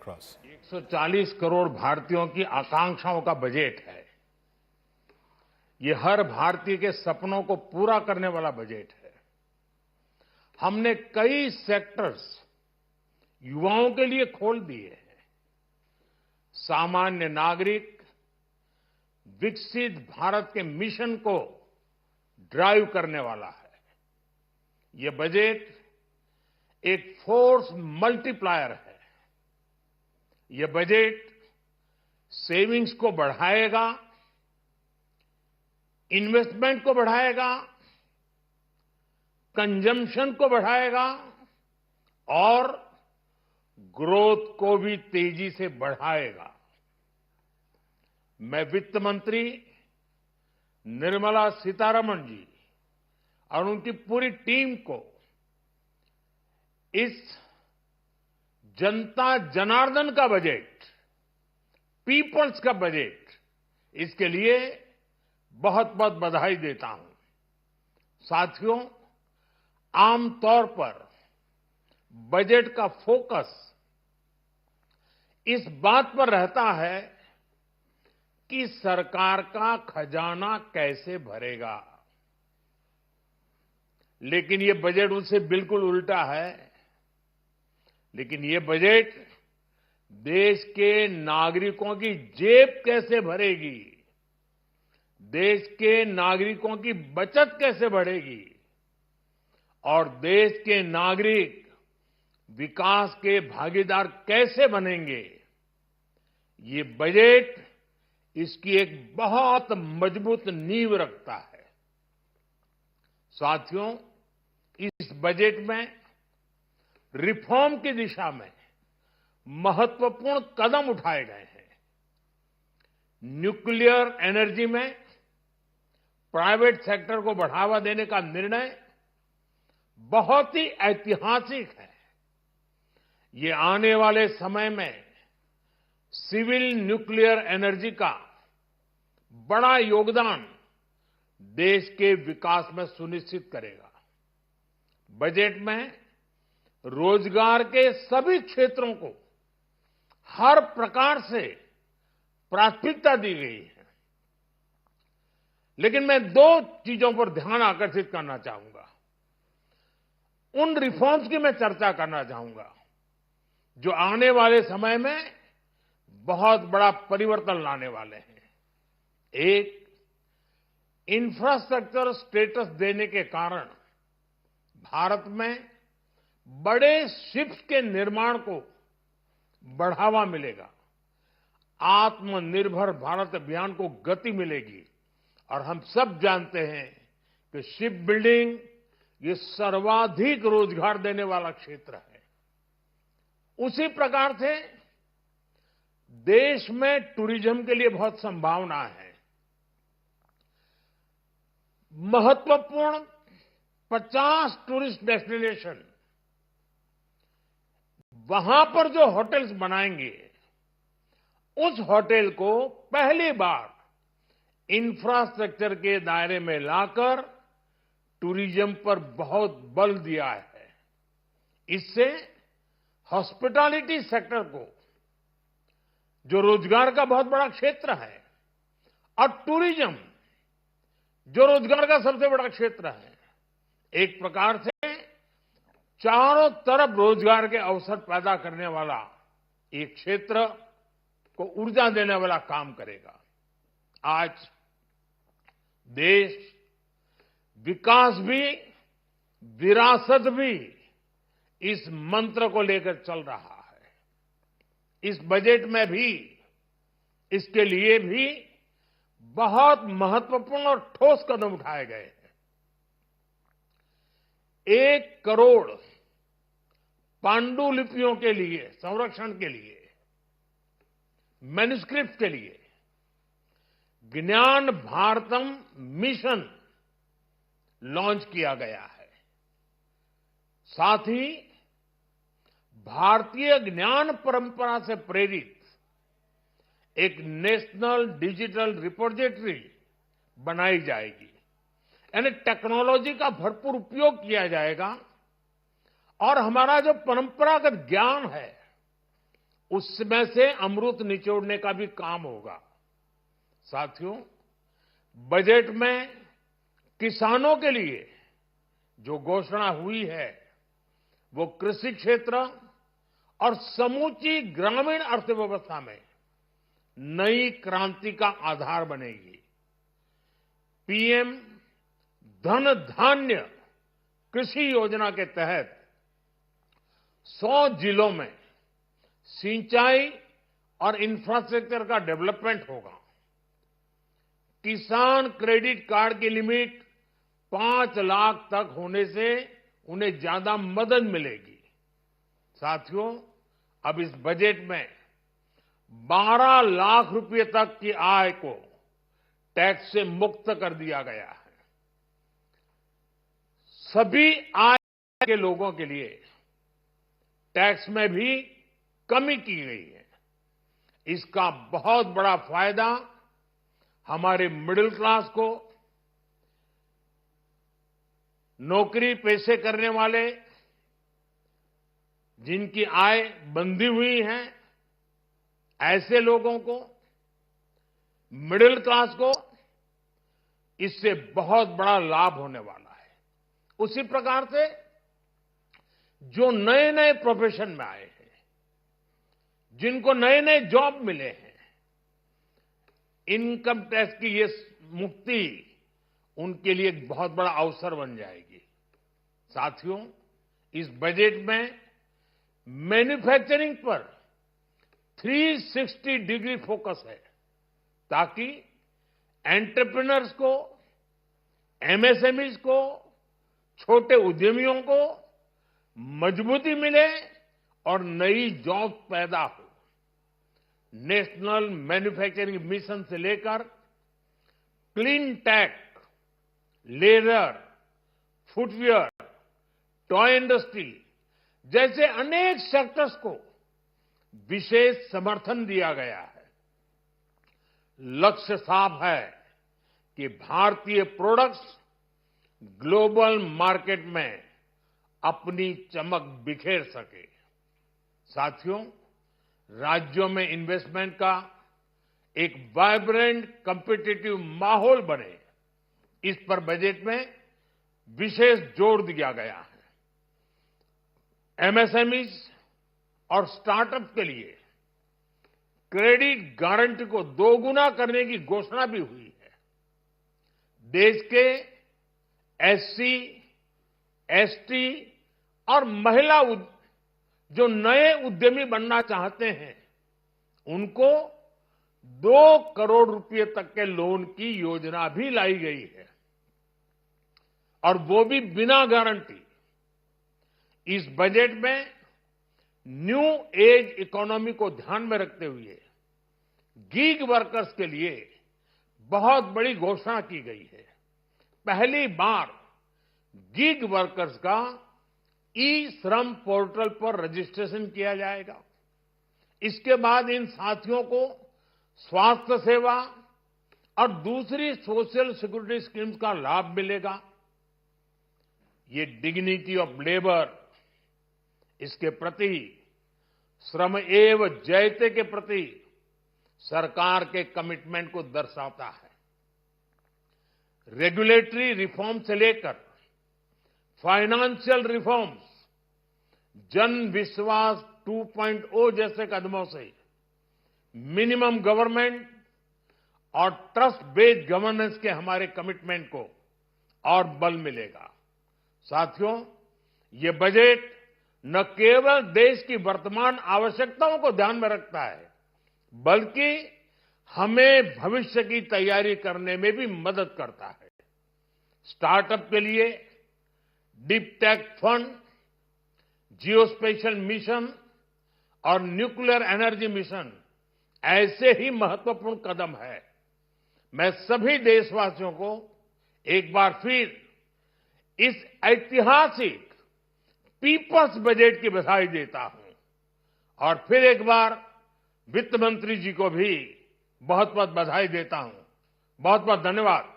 across. 140 crore भारतीयों की आकांक्षाओं का बजट है। ये हर भारतीय के सपनों को पूरा करने वाला बजट है। हमने कई सेक्टर्स युवाओं के लिए खोल दिए हैं। सामान्य नागरिक विकसित भारत के मिशन को ड्राइव करने वाला है। ये बजट एक फोर्स मल्टीप्लायर है। ये बजट सेविंग्स को बढ़ाएगा, इन्वेस्टमेंट को बढ़ाएगा, कंजम्पशन को बढ़ाएगा और ग्रोथ को भी तेजी से बढ़ाएगा। मैं वित्त मंत्री निर्मला सीतारमण जी और उनकी पूरी टीम को इस जनता जनार्दन का बजट, पीपल्स का बजट, इसके लिए बहुत बहुत बधाई देता हूं। साथियों, आमतौर पर बजट का फोकस इस बात पर रहता है कि सरकार का खजाना कैसे भरेगा, लेकिन ये बजट उससे बिल्कुल उल्टा है। लेकिन ये बजट देश के नागरिकों की जेब कैसे भरेगी, देश के नागरिकों की बचत कैसे बढ़ेगी और देश के नागरिक विकास के भागीदार कैसे बनेंगे, ये बजट इसकी एक बहुत मजबूत नींव रखता है। साथियों, इस बजट में रिफॉर्म की दिशा में महत्वपूर्ण कदम उठाए गए हैं। न्यूक्लियर एनर्जी में प्राइवेट सेक्टर को बढ़ावा देने का निर्णय बहुत ही ऐतिहासिक है। ये आने वाले समय में सिविल न्यूक्लियर एनर्जी का बड़ा योगदान देश के विकास में सुनिश्चित करेगा। बजट में रोजगार के सभी क्षेत्रों को हर प्रकार से प्राथमिकता दी गई है। लेकिन मैं दो चीजों पर ध्यान आकर्षित करना चाहूंगा। उन रिफॉर्म्स की मैं चर्चा करना चाहूंगा जो आने वाले समय में बहुत बड़ा परिवर्तन लाने वाले हैं। एक, इंफ्रास्ट्रक्चर स्टेटस देने के कारण भारत में बड़े शिप्स के निर्माण को बढ़ावा मिलेगा। आत्मनिर्भर भारत अभियान को गति मिलेगी और हम सब जानते हैं कि शिप बिल्डिंग ये सर्वाधिक रोजगार देने वाला क्षेत्र है। उसी प्रकार से देश में टूरिज्म के लिए बहुत संभावना है। महत्वपूर्ण 50 टूरिस्ट डेस्टिनेशन, वहां पर जो होटल्स बनाएंगे, उस होटल को पहली बार इंफ्रास्ट्रक्चर के दायरे में लाकर टूरिज्म पर बहुत बल दिया है। इससे हॉस्पिटैलिटी सेक्टर को, जो रोजगार का बहुत बड़ा क्षेत्र है, और टूरिज्म जो रोजगार का सबसे बड़ा क्षेत्र है, एक प्रकार से चारों तरफ रोजगार के अवसर पैदा करने वाला एक क्षेत्र को ऊर्जा देने वाला काम करेगा। आज देश विकास भी, विरासत भी इस मंत्र को लेकर चल रहा है। इस बजट में भी इसके लिए भी बहुत महत्वपूर्ण और ठोस कदम उठाए गए हैं। 1 करोड़ पांडुलिपियों के लिए, संरक्षण के लिए, मैन्युस्क्रिप्ट के लिए ज्ञान भारतम मिशन लॉन्च किया गया है। साथ ही भारतीय ज्ञान परंपरा से प्रेरित एक नेशनल डिजिटल रिपोजिटरी बनाई जाएगी। यानी टेक्नोलॉजी का भरपूर उपयोग किया जाएगा और हमारा जो परंपरागत ज्ञान है उसमें से अमृत निचोड़ने का भी काम होगा। साथियों, बजट में किसानों के लिए जो घोषणा हुई है वो कृषि क्षेत्र और समूची ग्रामीण अर्थव्यवस्था में नई क्रांति का आधार बनेगी। पीएम धन धान्य कृषि योजना के तहत 100 जिलों में सिंचाई और इंफ्रास्ट्रक्चर का डेवलपमेंट होगा। किसान क्रेडिट कार्ड की लिमिट 5 लाख तक होने से उन्हें ज्यादा मदद मिलेगी। साथियों, अब इस बजट में 12 लाख रुपए तक की आय को टैक्स से मुक्त कर दिया गया है। सभी आय के लोगों के लिए टैक्स में भी कमी की गई है। इसका बहुत बड़ा फायदा हमारे मिडिल क्लास को, नौकरी पेशे करने वाले जिनकी आय बंधी हुई है, ऐसे लोगों को, मिडिल क्लास को इससे बहुत बड़ा लाभ होने वाला है। उसी प्रकार से जो नए नए प्रोफेशन में आए हैं, जिनको नए नए जॉब मिले हैं, इनकम टैक्स की ये मुक्ति उनके लिए एक बहुत बड़ा अवसर बन जाएगी। साथियों, इस बजट में मैन्युफैक्चरिंग पर 360 डिग्री फोकस है ताकि एंटरप्रेन्योर्स को, एमएसएमईज को, छोटे उद्यमियों को मजबूती मिले और नई जॉब पैदा हो। नेशनल मैन्युफैक्चरिंग मिशन से लेकर clean tech, leather, footwear, toy industry जैसे अनेक सेक्टर्स को विशेष समर्थन दिया गया है। लक्ष्य साफ है कि भारतीय प्रोडक्ट्स ग्लोबल मार्केट में अपनी चमक बिखेर सके। साथियों, राज्यों में इन्वेस्टमेंट का एक वाइब्रेंट कॉम्पिटिटिव माहौल बने, इस पर बजट में विशेष जोर दिया गया है। एमएसएमईज और स्टार्टअप के लिए क्रेडिट गारंटी को दोगुना करने की घोषणा भी हुई है। देश के एससी, एसटी और महिला जो नए उद्यमी बनना चाहते हैं, उनको 2 करोड़ रुपए तक के लोन की योजना भी लाई गई है, और वो भी बिना गारंटी। इस बजट में न्यू एज इकोनॉमी को ध्यान में रखते हुए गीग वर्कर्स के लिए बहुत बड़ी घोषणा की गई है। पहली बार गीग वर्कर्स का ई श्रम पोर्टल पर रजिस्ट्रेशन किया जाएगा। इसके बाद इन साथियों को स्वास्थ्य सेवा और दूसरी सोशल सिक्योरिटी स्कीम्स का लाभ मिलेगा। ये डिग्निटी ऑफ लेबर, इसके प्रति, श्रम एव जयते के प्रति सरकार के कमिटमेंट को दर्शाता है। रेगुलेटरी रिफॉर्म से लेकर फाइनेंशियल रिफॉर्म्स, जन विश्वास 2.0 जैसे कदमों से मिनिमम गवर्नमेंट और ट्रस्ट बेस्ड गवर्नेंस के हमारे कमिटमेंट को और बल मिलेगा। साथियों, ये बजट न केवल देश की वर्तमान आवश्यकताओं को ध्यान में रखता है, बल्कि हमें भविष्य की तैयारी करने में भी मदद करता है। स्टार्टअप के लिए deep tech fund, geospatial mission और न्यूक्लियर एनर्जी मिशन ऐसे ही महत्वपूर्ण कदम है। मैं सभी देशवासियों को एक बार फिर इस ऐतिहासिक पीपल्स बजट की बधाई देता हूं, और फिर एक बार वित्त मंत्री जी को भी बहुत बहुत बधाई देता हूं। बहुत बहुत धन्यवाद।